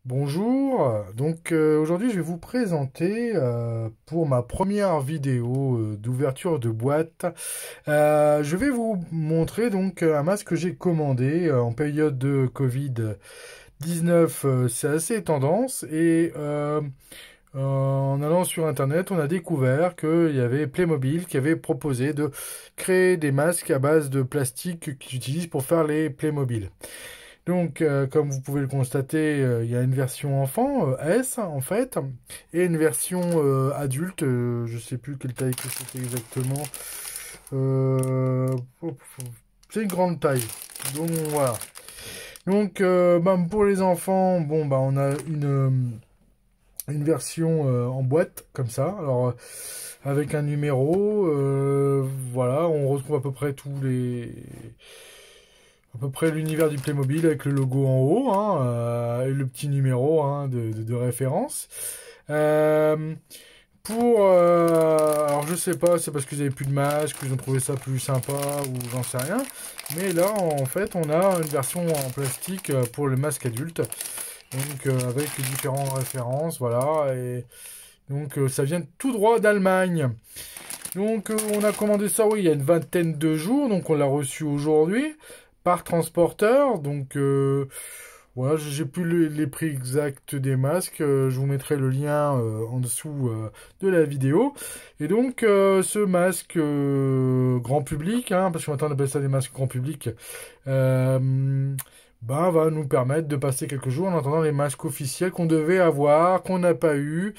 Bonjour, aujourd'hui je vais vous présenter pour ma première vidéo d'ouverture de boîte. Je vais vous montrer donc un masque que j'ai commandé en période de Covid-19. C'est assez tendance et en allant sur internet on a découvert qu'il y avait Playmobil qui avait proposé de créer des masques à base de plastique qu'ils utilisent pour faire les Playmobil. Comme vous pouvez le constater, il y a une version enfant, S, en fait, et une version adulte, je sais plus quelle taille que c'était exactement. Euh, c'est une grande taille. Donc, voilà. Pour les enfants, on a une version en boîte, comme ça. Alors, avec un numéro, voilà, on retrouve à peu près l'univers du Playmobil avec le logo en haut, hein, et le petit numéro, hein, de référence. Euh, alors je sais pas, c'est parce qu'ils avaient plus de masque, qu'ils ont trouvé ça plus sympa ou j'en sais rien. Mais là, en fait, on a une version en plastique pour le masque adulte, avec différentes références, voilà. Et ça vient tout droit d'Allemagne. On a commandé ça, oui, il y a une vingtaine de jours, donc on l'a reçu aujourd'hui par transporteur. Voilà, j'ai plus les prix exacts des masques. Je vous mettrai le lien en dessous de la vidéo. Ce masque grand public, hein, parce qu'on attend d'appeler ça des masques grand public, va nous permettre de passer quelques jours en attendant les masques officiels qu'on devait avoir, qu'on n'a pas eu.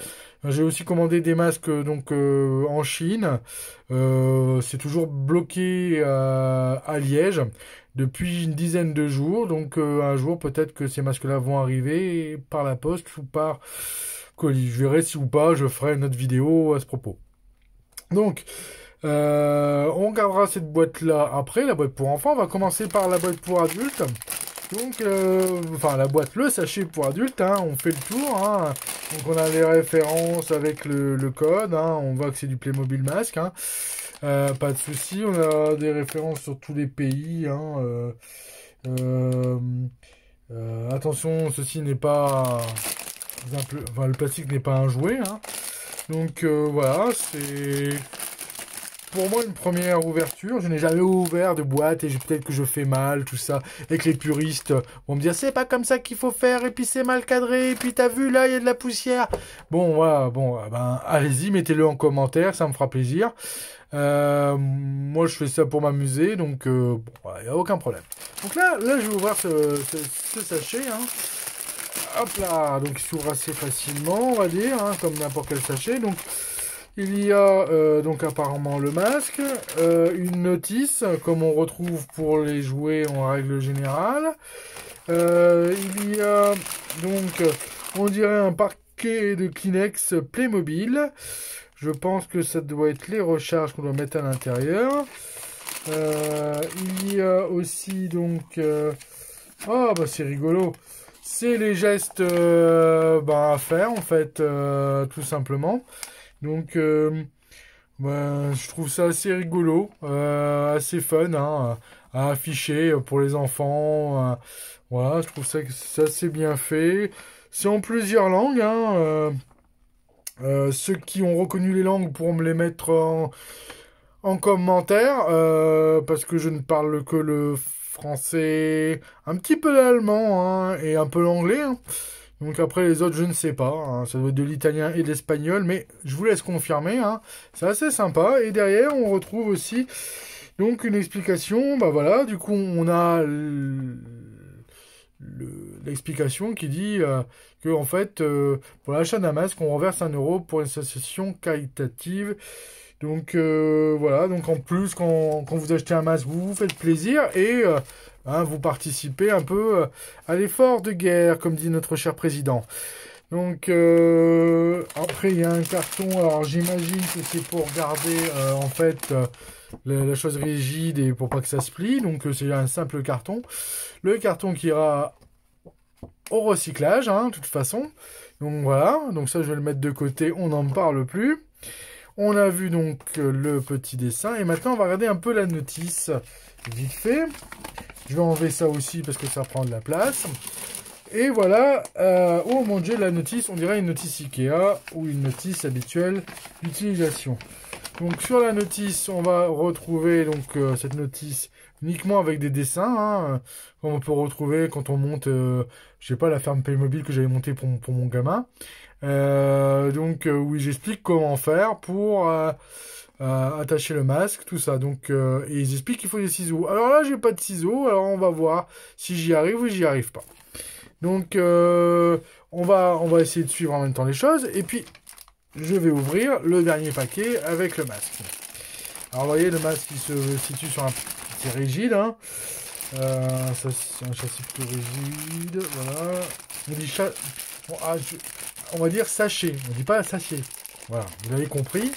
J'ai aussi commandé des masques en Chine. C'est toujours bloqué à Liège depuis une dizaine de jours. Un jour, peut-être que ces masques-là vont arriver par la poste ou par colis. Je verrai si ou pas, je ferai une autre vidéo à ce propos. On regardera cette boîte-là après, la boîte pour enfants. On va commencer par la boîte pour adultes. La boîte, le sachet pour adultes, hein, on fait le tour. Hein. On a les références avec le code. Hein, on voit que c'est du Playmobil masque. Hein. Pas de souci. On a des références sur tous les pays. Hein, attention, ceci n'est pas le plastique n'est pas un jouet. Hein. Voilà, c'est pour moi une première ouverture. Je n'ai jamais ouvert de boîte et peut-être que je fais mal, tout ça. Et que les puristes vont me dire c'est pas comme ça qu'il faut faire et puis c'est mal cadré et puis t'as vu là il y a de la poussière. Bon voilà, allez-y, mettez-le en commentaire, ça me fera plaisir. Moi je fais ça pour m'amuser, il n'y a aucun problème. Donc là je vais ouvrir ce sachet. Hein. Hop là, donc il s'ouvre assez facilement, on va dire, hein, comme n'importe quel sachet. Il y a apparemment le masque, une notice, comme on retrouve pour les jouets en règle générale. Il y a on dirait un paquet de Kleenex Playmobil. Je pense que ça doit être les recharges qu'on doit mettre à l'intérieur. Il y a aussi c'est rigolo. C'est les gestes à faire en fait, tout simplement. Je trouve ça assez rigolo, assez fun hein, à afficher pour les enfants. Voilà, je trouve ça que c'est assez bien fait. C'est en plusieurs langues. Hein, ceux qui ont reconnu les langues pourront me les mettre en commentaire, parce que je ne parle que le français, un petit peu l'allemand hein, et un peu l'anglais. Hein. Après les autres, je ne sais pas. Hein. Ça doit être de l'italien et de l'espagnol, mais je vous laisse confirmer. Hein. C'est assez sympa. Et derrière, on retrouve aussi une explication. Du coup, on a l'explication qui dit que en fait, pour l'achat d'un masque, on reverse 1 euro pour une association caritative. En plus, quand vous achetez un masque, vous vous faites plaisir et vous participez un peu à l'effort de guerre, comme dit notre cher président. Après, il y a un carton. Alors, j'imagine que c'est pour garder, la chose rigide et pour pas que ça se plie. C'est un simple carton. Le carton qui ira au recyclage, hein, de toute façon. Voilà. Ça, je vais le mettre de côté. On n'en parle plus. On a vu le petit dessin. Et maintenant, on va regarder un peu la notice. Vite fait. Je vais enlever ça aussi parce que ça prend de la place. Et voilà, oh mon dieu, la notice, on dirait une notice Ikea ou une notice habituelle d'utilisation. Donc sur la notice, on va retrouver donc cette notice uniquement avec des dessins, hein, comme on peut retrouver quand on monte, je sais pas, la ferme Playmobil que j'avais montée pour mon gamin. Oui, j'explique comment faire pour attacher le masque, tout ça. Donc, et ils expliquent qu'il faut des ciseaux. Alors là, j'ai pas de ciseaux, alors on va voir si j'y arrive ou j'y arrive pas. Donc, on va essayer de suivre en même temps les choses. Et puis, je vais ouvrir le dernier paquet avec le masque. Alors, vous voyez, le masque, il se situe sur un petit rigide. Hein. Ça, c'est un châssis plutôt rigide. Voilà. On dit bon, on va dire sachet. On dit pas sachet. Voilà, vous l'avez compris.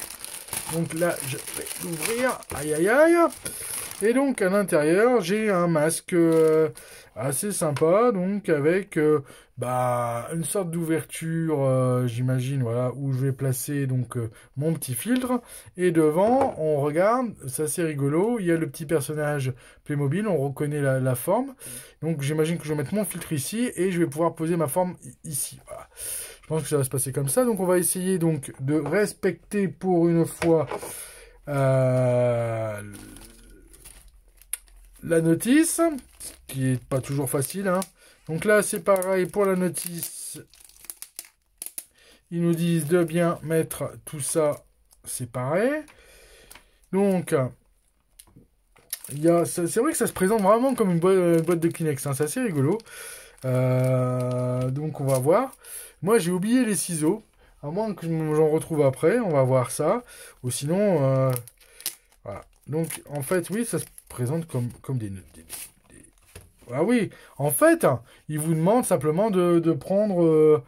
Donc là, je vais l'ouvrir. Aïe, aïe, aïe. Et donc, à l'intérieur, j'ai un masque assez sympa, donc avec une sorte d'ouverture, j'imagine, voilà, où je vais placer donc mon petit filtre. Et devant, on regarde, c'est assez rigolo, il y a le petit personnage Playmobil, on reconnaît la forme. Donc, j'imagine que je vais mettre mon filtre ici et je vais pouvoir poser ma forme ici. Voilà. Je pense que ça va se passer comme ça. Donc, on va essayer donc de respecter pour une fois la notice, ce qui est pas toujours facile. Hein. Donc là, c'est pareil pour la notice. Ils nous disent de bien mettre tout ça séparé. Donc, c'est vrai que ça se présente vraiment comme une boîte de Kleenex. Hein. C'est assez rigolo. Donc, on va voir. Moi, j'ai oublié les ciseaux. À moins que j'en retrouve après. On va voir ça. Ou sinon, voilà. Donc, en fait, oui, ça se présente comme des... Ah oui, en fait, il vous demande simplement de prendre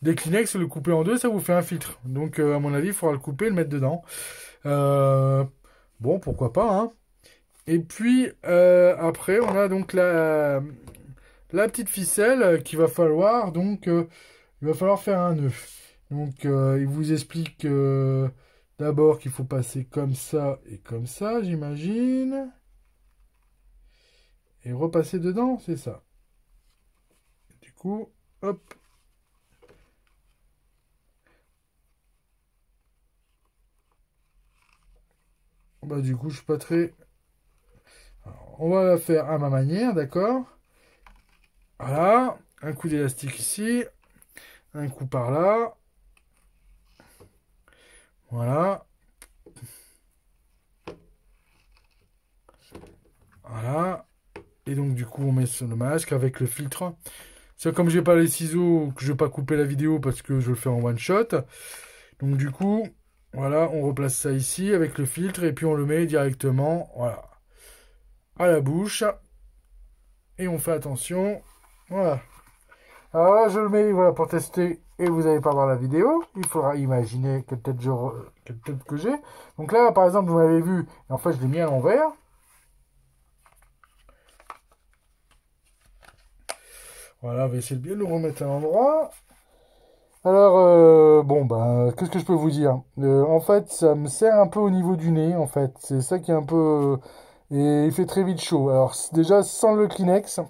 des Kleenex, le couper en deux, ça vous fait un filtre. Donc, à mon avis, il faudra le couper et le mettre dedans. Bon, pourquoi pas, hein. Et puis, après, on a donc la petite ficelle qu'il va falloir, donc, il va falloir faire un nœud. Donc, il vous explique d'abord qu'il faut passer comme ça et comme ça, j'imagine. Et repasser dedans, c'est ça. Du coup, hop. Bah, du coup, je suis pas très... Alors, on va la faire à ma manière, d'accord? Voilà. Un coup d'élastique ici. Un coup par là. Voilà. Voilà. Et donc, du coup, on met sur le masque avec le filtre. C'est comme j'ai pas les ciseaux, que je vais pas couper la vidéo parce que je le fais en one shot. Donc, du coup, voilà, on replace ça ici avec le filtre et puis on le met directement, voilà, à la bouche. Et on fait attention. Voilà. Alors là, je le mets, voilà, pour tester et vous n'allez pas voir la vidéo. Il faudra imaginer quelle tête que j'ai. Donc là, par exemple, vous m'avez vu, en fait, je l'ai mis à l'envers. Voilà, on va essayer de bien le remettre à l'endroit. Alors, qu'est-ce que je peux vous dire? En fait, ça me sert un peu au niveau du nez, en fait. C'est ça qui est un peu... et il fait très vite chaud. Alors, déjà, sans le Kleenex,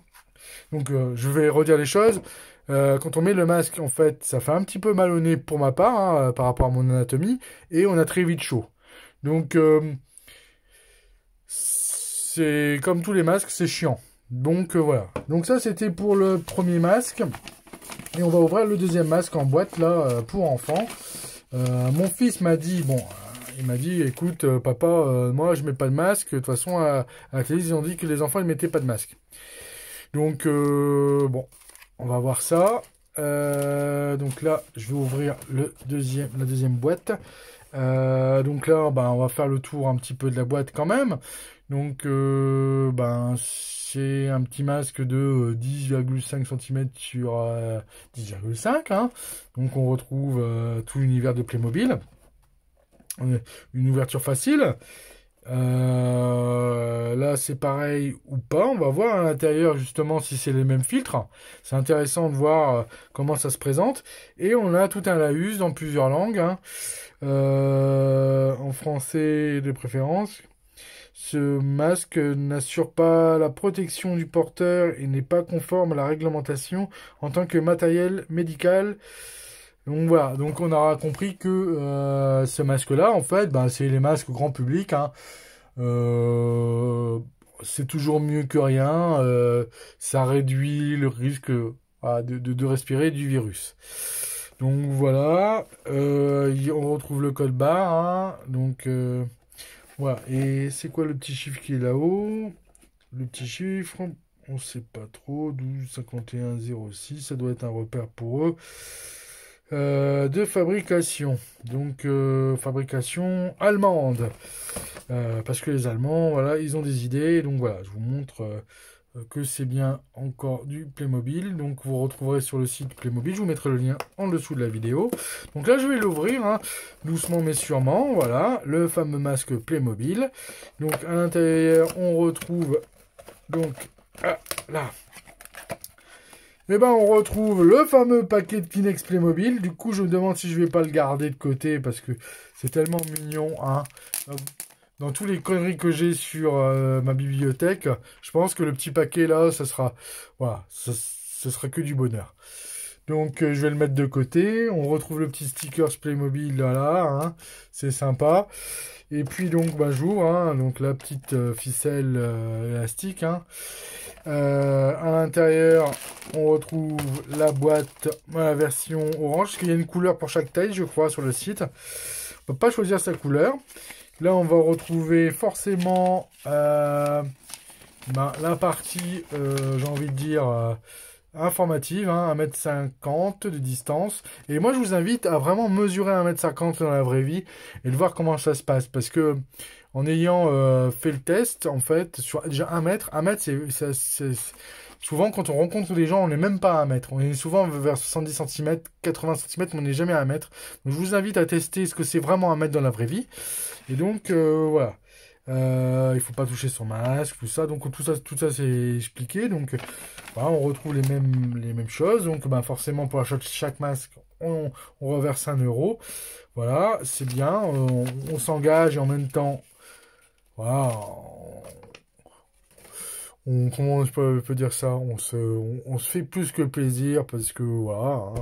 donc je vais redire les choses. Quand on met le masque, en fait, ça fait un petit peu mal au nez pour ma part, hein, par rapport à mon anatomie, et on a très vite chaud. Donc, c'est comme tous les masques, c'est chiant. Donc, voilà. Donc ça, c'était pour le premier masque. Et on va ouvrir le deuxième masque en boîte, là, pour enfants. Mon fils m'a dit, il m'a dit, écoute, papa, moi, je mets pas de masque. De toute façon, à la télé, ils ont dit que les enfants, ils mettaient pas de masque. Donc, on va voir ça. Donc là, je vais ouvrir la deuxième boîte. Donc là, on va faire le tour un petit peu de la boîte quand même. Donc, c'est un petit masque de 10,5 cm sur 10,5. Hein. Donc, on retrouve tout l'univers de Playmobil. Une ouverture facile. Là, c'est pareil ou pas. On va voir à l'intérieur, justement, si c'est les mêmes filtres. C'est intéressant de voir comment ça se présente. Et on a tout un laïus dans plusieurs langues. Hein. En français de préférence. Ce masque n'assure pas la protection du porteur et n'est pas conforme à la réglementation en tant que matériel médical. Donc voilà, donc on aura compris que ce masque-là, en fait, ben, c'est les masques grand public, hein. Euh, c'est toujours mieux que rien. Ça réduit le risque de respirer du virus. Donc voilà, on retrouve le code barre, hein. Donc voilà, et c'est quoi le petit chiffre qui est là-haut? Le petit chiffre, on sait pas trop, 12 51 06, ça doit être un repère pour eux. De fabrication, donc fabrication allemande. Parce que les Allemands, voilà, ils ont des idées. Donc voilà, je vous montre que c'est bien encore du Playmobil. Donc vous retrouverez sur le site Playmobil. Je vous mettrai le lien en dessous de la vidéo. Donc là, je vais l'ouvrir, hein, doucement mais sûrement. Voilà, le fameux masque Playmobil. Donc à l'intérieur, on retrouve donc là. Eh ben, on retrouve le fameux paquet de Kleenex Playmobil. Du coup, je me demande si je vais pas le garder de côté parce que c'est tellement mignon, hein. Dans tous les conneries que j'ai sur ma bibliothèque, je pense que le petit paquet là, ça sera, voilà, ce sera que du bonheur. Donc je vais le mettre de côté. On retrouve le petit sticker Playmobil là, hein. C'est sympa. Et puis donc bah, j'ouvre, hein, donc la petite ficelle élastique, hein. À l'intérieur, on retrouve la boîte, la version orange, parce qu'il y a une couleur pour chaque taille, je crois, sur le site. On peut pas choisir sa couleur. Là, on va retrouver forcément la partie, j'ai envie de dire, informative, hein, 1,50 m de distance. Et moi, je vous invite à vraiment mesurer 1,50 m dans la vraie vie et de voir comment ça se passe. Parce que en ayant fait le test, en fait, sur déjà 1 mètre, 1 mètre, c'est souvent, quand on rencontre des gens, on n'est même pas à 1 mètre. On est souvent vers 70 cm, 80 cm, mais on n'est jamais à 1 mètre. Donc, je vous invite à tester ce que c'est vraiment 1 mètre dans la vraie vie. Et donc, voilà. Il faut pas toucher son masque, tout ça. Donc, tout ça c'est expliqué. Donc, voilà, on retrouve les mêmes choses. Donc, ben, forcément, pour chaque masque, on reverse 1 euro. Voilà, c'est bien. On s'engage et en même temps, voilà, comment je peux dire ça? On se fait plus que plaisir parce que voilà, hein,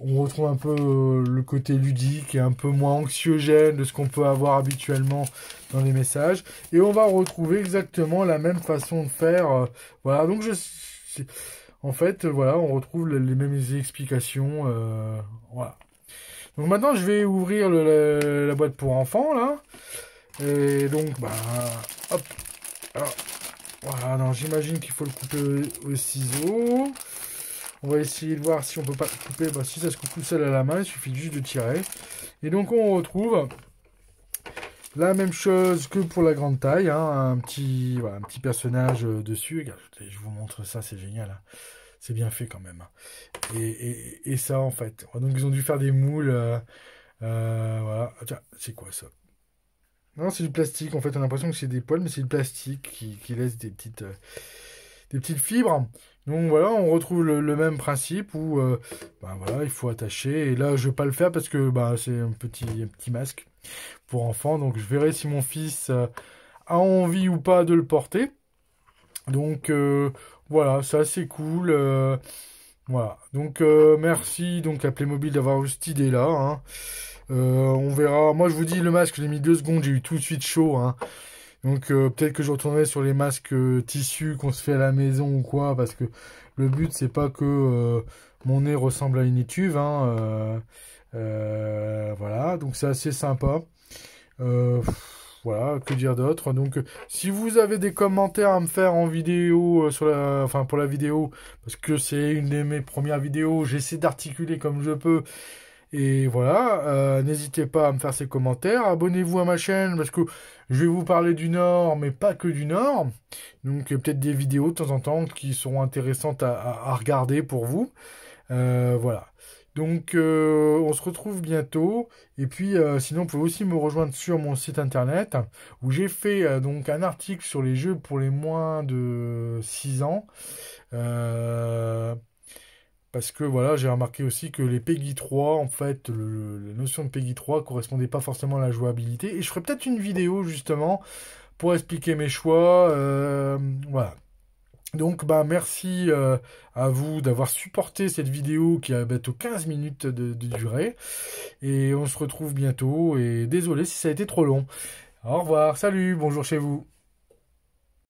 on retrouve un peu le côté ludique et un peu moins anxiogène de ce qu'on peut avoir habituellement dans les messages. Et on va retrouver exactement la même façon de faire. Voilà, donc en fait, voilà, on retrouve les mêmes explications. Voilà. Donc maintenant, je vais ouvrir la boîte pour enfants là. Et donc, bah, hop. Alors, voilà, non, j'imagine qu'il faut le couper au ciseau. On va essayer de voir si on peut pas le couper. Bah, si ça se coupe tout seul à la main, il suffit juste de tirer. Et donc, on retrouve la même chose que pour la grande taille. Hein, un petit personnage dessus. Regarde, je vous montre ça, c'est génial. Hein. C'est bien fait quand même. Hein. Et ça, en fait. Donc, ils ont dû faire des moules. Voilà. Ah, tiens, c'est quoi ça? Non, c'est du plastique. En fait, on a l'impression que c'est des poils, mais c'est du plastique qui laisse des petites fibres. Donc voilà, on retrouve le même principe où ben voilà, il faut attacher. Et là, je vais pas le faire parce que ben, c'est un petit masque pour enfants. Donc je verrai si mon fils a envie ou pas de le porter. Donc voilà, c'est assez cool. Voilà. Donc merci donc à Playmobil d'avoir eu cette idée-là. Hein. On verra. Moi, je vous dis, le masque, je l'ai mis 2 secondes, j'ai eu tout de suite chaud. Hein. Donc peut-être que je retournerai sur les masques tissus qu'on se fait à la maison ou quoi, parce que le but c'est pas que mon nez ressemble à une étuve, hein, voilà, donc c'est assez sympa. Euh, voilà, que dire d'autre. Donc si vous avez des commentaires à me faire en vidéo enfin pour la vidéo, parce que c'est une de mes premières vidéos, j'essaie d'articuler comme je peux. Et voilà, n'hésitez pas à me faire ces commentaires. Abonnez-vous à ma chaîne parce que je vais vous parler du Nord, mais pas que du Nord. Donc peut-être des vidéos de temps en temps qui seront intéressantes à regarder pour vous. Voilà. Donc on se retrouve bientôt. Et puis sinon, vous pouvez aussi me rejoindre sur mon site internet où j'ai fait donc un article sur les jeux pour les moins de 6 ans. parce que voilà, j'ai remarqué aussi que les PEGI 3, en fait, la notion de PEGI 3 correspondait pas forcément à la jouabilité. Et je ferai peut-être une vidéo justement pour expliquer mes choix. Voilà. Donc bah merci à vous d'avoir supporté cette vidéo qui a bientôt 15 minutes de durée. Et on se retrouve bientôt. Et désolé si ça a été trop long. Au revoir, salut, bonjour chez vous.